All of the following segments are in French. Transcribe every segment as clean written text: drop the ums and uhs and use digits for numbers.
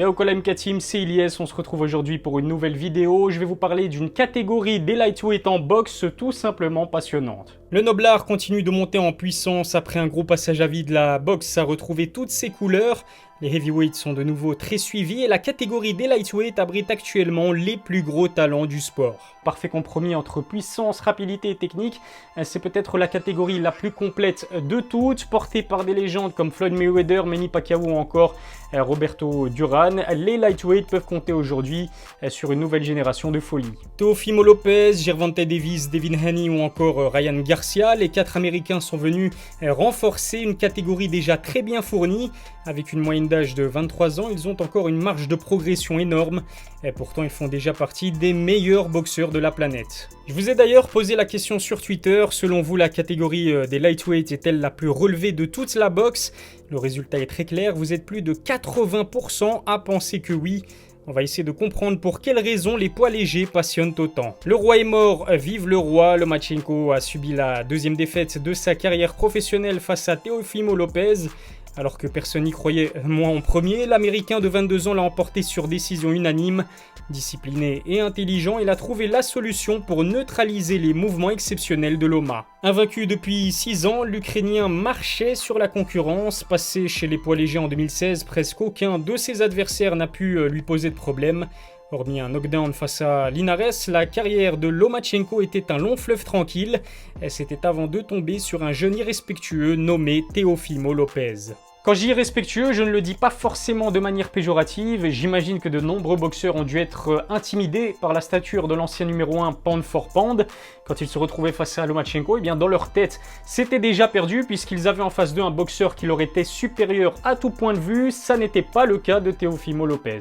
Et au MK Team, c'est Ilyes, on se retrouve aujourd'hui pour une nouvelle vidéo. Je vais vous parler d'une catégorie des lightweight en boxe tout simplement passionnante. Le noblard continue de monter en puissance après un gros passage à vide. La boxe a retrouvé toutes ses couleurs. Les heavyweights sont de nouveau très suivis et la catégorie des lightweight abrite actuellement les plus gros talents du sport. Parfait compromis entre puissance, rapidité et technique, c'est peut-être la catégorie la plus complète de toutes, portée par des légendes comme Floyd Mayweather, Manny Pacquiao ou encore Roberto Duran. Les lightweight peuvent compter aujourd'hui sur une nouvelle génération de folie. Teofimo Lopez, Gervonta Davis, Devin Haney ou encore Ryan Garcia, les 4 Américains sont venus renforcer une catégorie déjà très bien fournie. Avec une moyenne d'âge de 23 ans, ils ont encore une marge de progression énorme. Et pourtant, ils font déjà partie des meilleurs boxeurs de la planète. Je vous ai d'ailleurs posé la question sur Twitter. Selon vous, la catégorie des lightweight est-elle la plus relevée de toute la boxe? Le résultat est très clair. Vous êtes plus de 80% à penser que oui. On va essayer de comprendre pour quelles raisons les poids légers passionnent autant. Le roi est mort, vive le roi. Lomachenko a subi la deuxième défaite de sa carrière professionnelle face à Teofimo Lopez. Alors que personne n'y croyait, moi en premier, l'Américain de 22 ans l'a emporté sur décision unanime. Discipliné et intelligent, il a trouvé la solution pour neutraliser les mouvements exceptionnels de Loma. Invaincu depuis 6 ans, l'Ukrainien marchait sur la concurrence. Passé chez les poids légers en 2016, presque aucun de ses adversaires n'a pu lui poser de problème. Hormis un knockdown face à Linares, la carrière de Lomachenko était un long fleuve tranquille. C'était avant de tomber sur un jeune irrespectueux nommé Teofimo Lopez. Quand je dis respectueux, je ne le dis pas forcément de manière péjorative. J'imagine que de nombreux boxeurs ont dû être intimidés par la stature de l'ancien numéro 1 pound for pound. Quand ils se retrouvaient face à Lomachenko, eh bien dans leur tête, c'était déjà perdu puisqu'ils avaient en face d'eux un boxeur qui leur était supérieur à tout point de vue. Ça n'était pas le cas de Teofimo Lopez.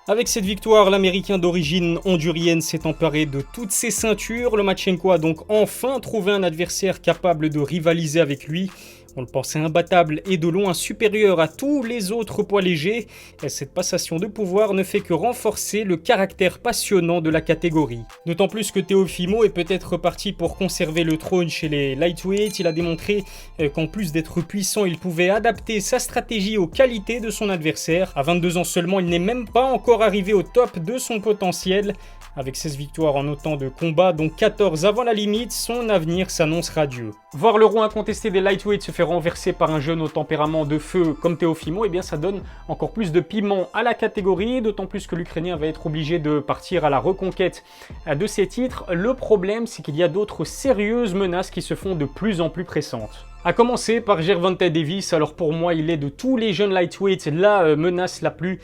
Avec cette victoire, l'Américain d'origine hondurienne s'est emparé de toutes ses ceintures. Lomachenko a donc enfin trouvé un adversaire capable de rivaliser avec lui. On le pensait imbattable et de loin supérieur à tous les autres poids légers. Et cette passation de pouvoir ne fait que renforcer le caractère passionnant de la catégorie. D'autant plus que Teofimo est peut-être parti pour conserver le trône chez les lightweight. Il a démontré qu'en plus d'être puissant, il pouvait adapter sa stratégie aux qualités de son adversaire. À 22 ans seulement, il n'est même pas encore arrivé au top de son potentiel. Avec 16 victoires en autant de combats, dont 14 avant la limite, son avenir s'annonce radieux. Voir le roi incontesté des lightweight se faire renverser par un jeune au tempérament de feu comme Teofimo, eh bien ça donne encore plus de piment à la catégorie, d'autant plus que l'Ukrainien va être obligé de partir à la reconquête de ses titres. Le problème, c'est qu'il y a d'autres sérieuses menaces qui se font de plus en plus pressantes. A commencer par Gervonta Davis. Alors pour moi, il est de tous les jeunes lightweight la menace la plus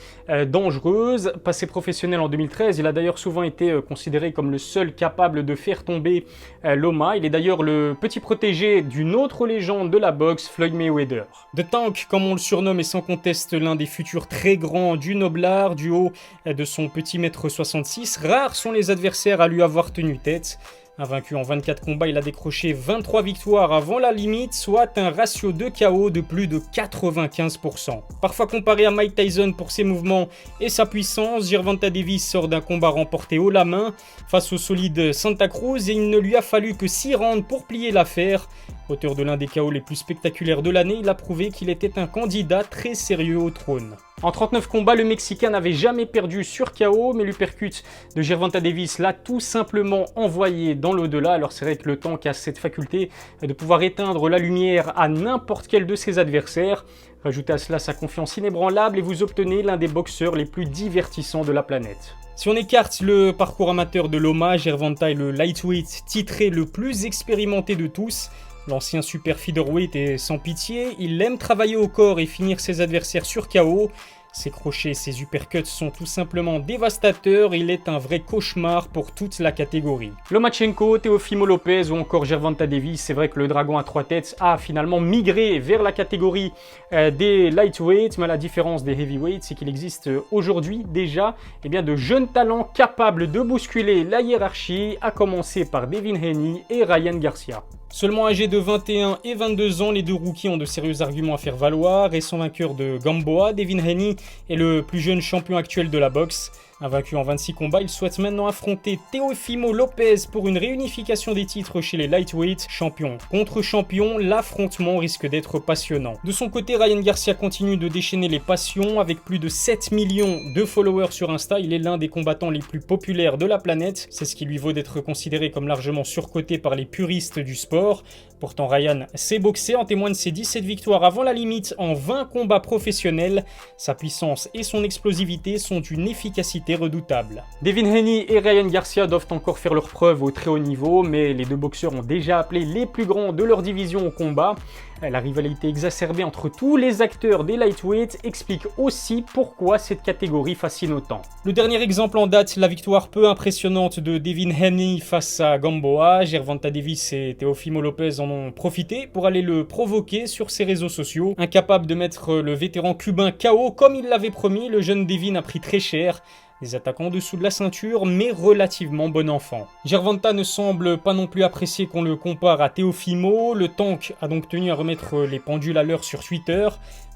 dangereuse. Passé professionnel en 2013, il a d'ailleurs souvent été considéré comme le seul capable de faire tomber Loma. Il est d'ailleurs le petit protégé d'une autre légende de la boxe, Floyd Mayweather. The Tank, comme on le surnomme, est sans conteste l'un des futurs très grands du noblard, du haut de son petit mètre 66. Rares sont les adversaires à lui avoir tenu tête. Invaincu en 24 combats, il a décroché 23 victoires avant la limite, soit un ratio de KO de plus de 95%. Parfois comparé à Mike Tyson pour ses mouvements et sa puissance, Gervonta Davis sort d'un combat remporté haut la main face au solide Santa Cruz et il ne lui a fallu que 6 rounds pour plier l'affaire. Auteur de l'un des KO les plus spectaculaires de l'année, il a prouvé qu'il était un candidat très sérieux au trône. En 39 combats, le Mexicain n'avait jamais perdu sur KO, mais l'uppercut de Gervonta Davis l'a tout simplement envoyé dans l'au-delà. Alors c'est vrai que le Tank a cette faculté de pouvoir éteindre la lumière à n'importe quel de ses adversaires. Rajoutez à cela sa confiance inébranlable et vous obtenez l'un des boxeurs les plus divertissants de la planète. Si on écarte le parcours amateur de Loma, Gervonta est le lightweight titré le plus expérimenté de tous. L'ancien super featherweight est sans pitié, il aime travailler au corps et finir ses adversaires sur KO. Ses crochets, ses uppercuts sont tout simplement dévastateurs, il est un vrai cauchemar pour toute la catégorie. Lomachenko, Teofimo Lopez ou encore Gervonta Davis, c'est vrai que le dragon à 3 têtes a finalement migré vers la catégorie des lightweight, mais la différence des heavyweight, c'est qu'il existe aujourd'hui déjà de jeunes talents capables de bousculer la hiérarchie, à commencer par Devin Haney et Ryan Garcia. Seulement âgés de 21 et 22 ans, les deux rookies ont de sérieux arguments à faire valoir. Récent vainqueur de Gamboa, Devin Haney est le plus jeune champion actuel de la boxe. Invaincu en 26 combats, il souhaite maintenant affronter Teofimo Lopez pour une réunification des titres chez les lightweight. Champion contre champion, l'affrontement risque d'être passionnant. De son côté, Ryan Garcia continue de déchaîner les passions. Avec plus de 7 millions de followers sur Insta, il est l'un des combattants les plus populaires de la planète. C'est ce qui lui vaut d'être considéré comme largement surcoté par les puristes du sport. Pourtant, Ryan sait boxer, en témoignent ses 17 victoires avant la limite en 20 combats professionnels. Sa puissance et son explosivité sont d'une efficacité redoutable. Devin Haney et Ryan Garcia doivent encore faire leurs preuves au très haut niveau, mais les deux boxeurs ont déjà appelé les plus grands de leur division au combat. La rivalité exacerbée entre tous les acteurs des lightweights explique aussi pourquoi cette catégorie fascine autant. Le dernier exemple en date, la victoire peu impressionnante de Devin Haney face à Gamboa. Gervonta Davis et Teofimo Lopez en ont profité pour aller le provoquer sur ses réseaux sociaux. Incapable de mettre le vétéran cubain KO comme il l'avait promis, le jeune Devin a pris très cher. Des attaquants en dessous de la ceinture, mais relativement bon enfant. Gervonta ne semble pas non plus apprécier qu'on le compare à Teofimo. Le Tank a donc tenu à remettre les pendules à l'heure sur Twitter.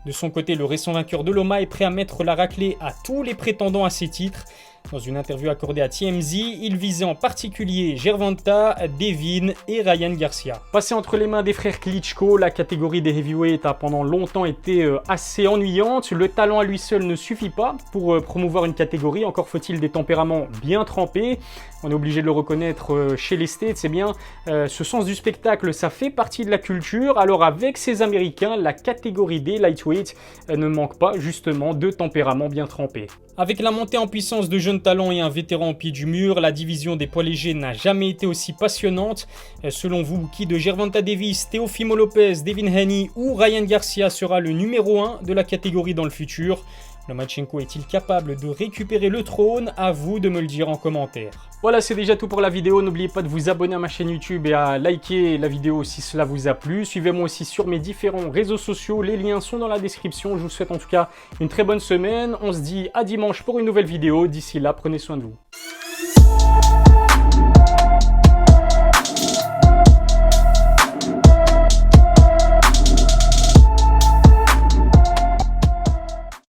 De son côté, le récent vainqueur de Loma est prêt à mettre la raclée à tous les prétendants à ses titres. Dans une interview accordée à TMZ, il visait en particulier Gervonta, Devin et Ryan Garcia. Passé entre les mains des frères Klitschko, la catégorie des heavyweights a pendant longtemps été assez ennuyante. Le talent à lui seul ne suffit pas pour promouvoir une catégorie, encore faut-il des tempéraments bien trempés. On est obligé de le reconnaître chez les States, c'est bien. Ce sens du spectacle, ça fait partie de la culture. Alors avec ces Américains, la catégorie des lightweights ne manque pas justement de tempéraments bien trempés. Avec la montée en puissance de jeunes talents et un vétéran au pied du mur, la division des poids légers n'a jamais été aussi passionnante. Selon vous, qui de Gervonta Davis, Teofimo Lopez, Devin Haney ou Ryan Garcia sera le numéro 1 de la catégorie dans le futur? Lomachenko est-il capable de récupérer le trône? À vous de me le dire en commentaire. Voilà, c'est déjà tout pour la vidéo. N'oubliez pas de vous abonner à ma chaîne YouTube et à liker la vidéo si cela vous a plu. Suivez-moi aussi sur mes différents réseaux sociaux. Les liens sont dans la description. Je vous souhaite en tout cas une très bonne semaine. On se dit à dimanche pour une nouvelle vidéo. D'ici là, prenez soin de vous.